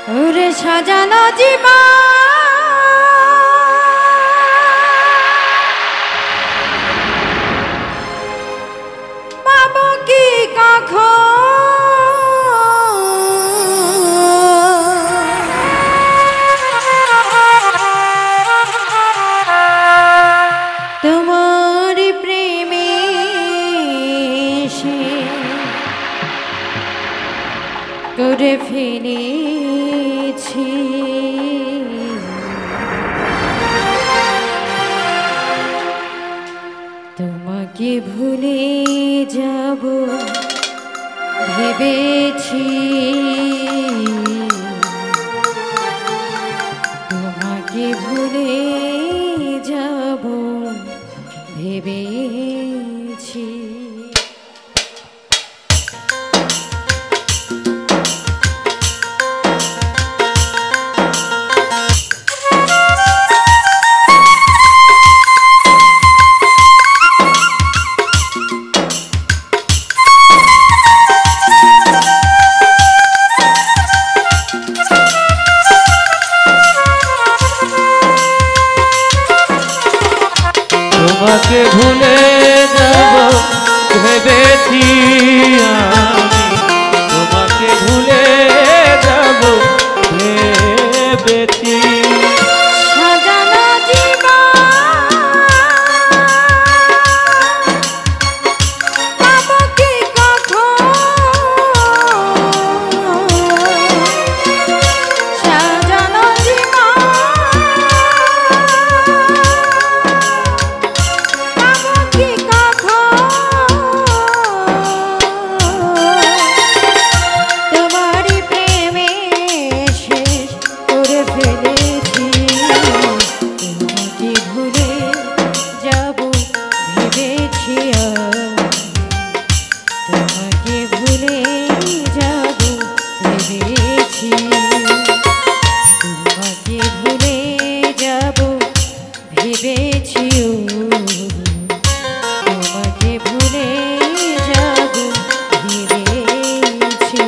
ওরে সাজানো জীবন পাবো কি কখন তোমার প্রেমে করে ফেলেছি তোমাকে ভুলে যাব ভেবেছি তোমাকে ভুলে যাব ভেবেছি তোমাকে ভুলে যাব ভেবেছি আমি তোমাকে ভুলে যাব ভেবেছি সাজানো জীবন পাবো কি কখন সাজানো জীবন পাবো কি কখন তোমারই প্রেমে শেষ করে ফেলেছি তোমাকে ভুলে যাব ভেবেছি তোমাকে ভুলে যাব ভেবেছি তোমাকে ভুলে যাব ভেবেছি তোমাকে ভুলে যাব ভেবেছি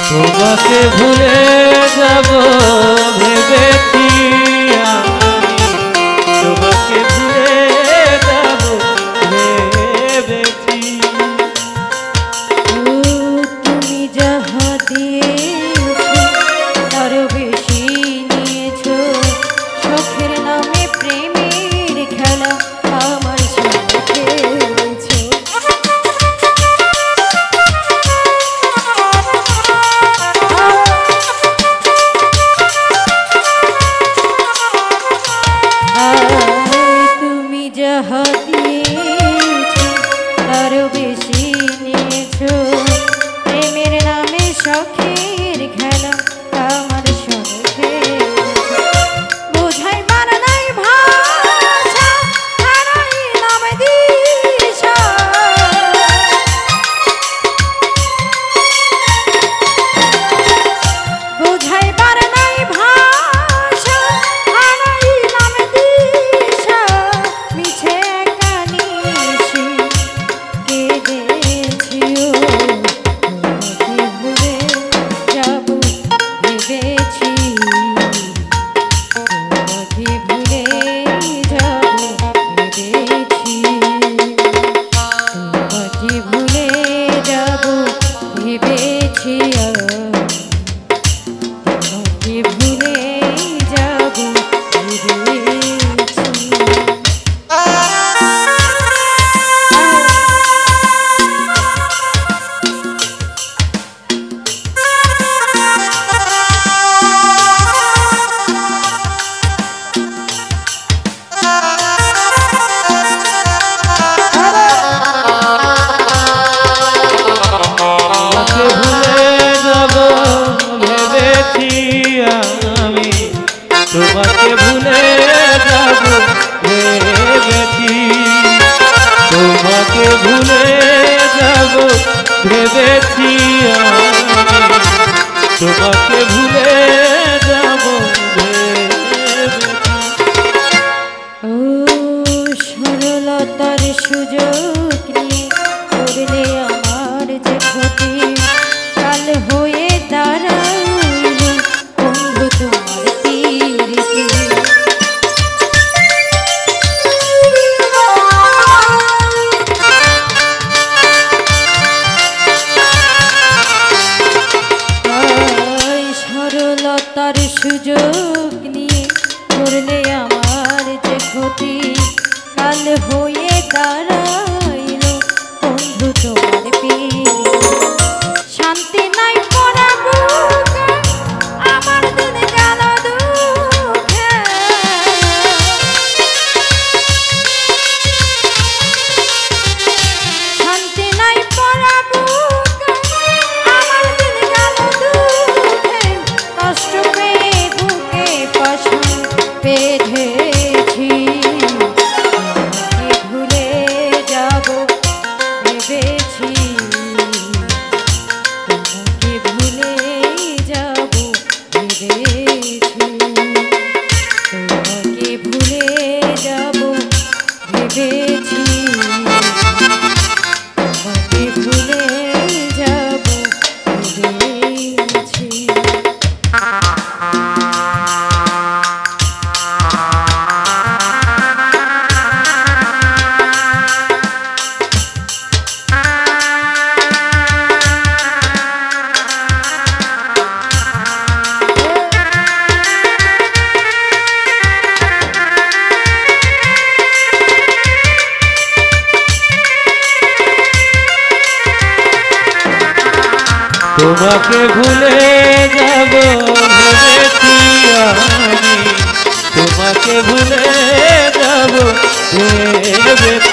তোমাকে ভুলে যাব ভেবেছি আমি তোমাকে ভুলে যাব ভেবেছি তুমি যাহা দিয়েছো তার বেশি নিয়েছো শখের নামে প্রেমের খেলা আমার সাথে খেলেছো তুমি যাহা দিয়েছো তার বেশি নিয়েছো প্রেমের নামে শখের খেলা আমার সঙ্গে বোঝাইবার নাই ভাষা হারাইলাম দিশা বোঝাইবার নাই ভাষা হারাইলাম দিশা মিছে কানিছি কেঁদেছিও তোমাকে ভুলে যাব ভেবেছি তোমাকে ভুলে যাব ভেবেছি তোমাকে ভুলে যাব ভেবেছি তোমাকে ভুলে যাব ভেবেছি তোমাকে ভুলে যাব ভেবেছি তোমাকে ভুলে তোমাকে ভুলে যাব ভেবেছি। ও সরলতার সুযোগ নিয়ে করলে আমার যে ক্ষতি, কাল হয়ে দাঁড়াইল বন্ধু তোমার পীড়িতে। সরলতার সুযোগ নিয়ে করলে আমার যে ক্ষতি, কাল হয়ে দাঁড়াইল বন্ধু তোমার পীড়িতে। শান্তি নাই পড়া বুকে, আমার দিন গেল দুঃখে। শান্তি নাই পড়া বুকে, আমার দিন গেল দুঃখে। কষ্ট পেয়ে বুকে পাশান বেঁধেছি, তোমাকে ভুলে যাব ভেবেছি। তোমাকে ভুলে যাব ভেবেছি। তোমাকে ভুলে যাব ভেবেছি। তোমাকে ভুলে যাব ভেবেছি। তোমাকে ভুলে যাব ভেবেছি আমি, তোমাকে ভুলে যাব ভেবেছি।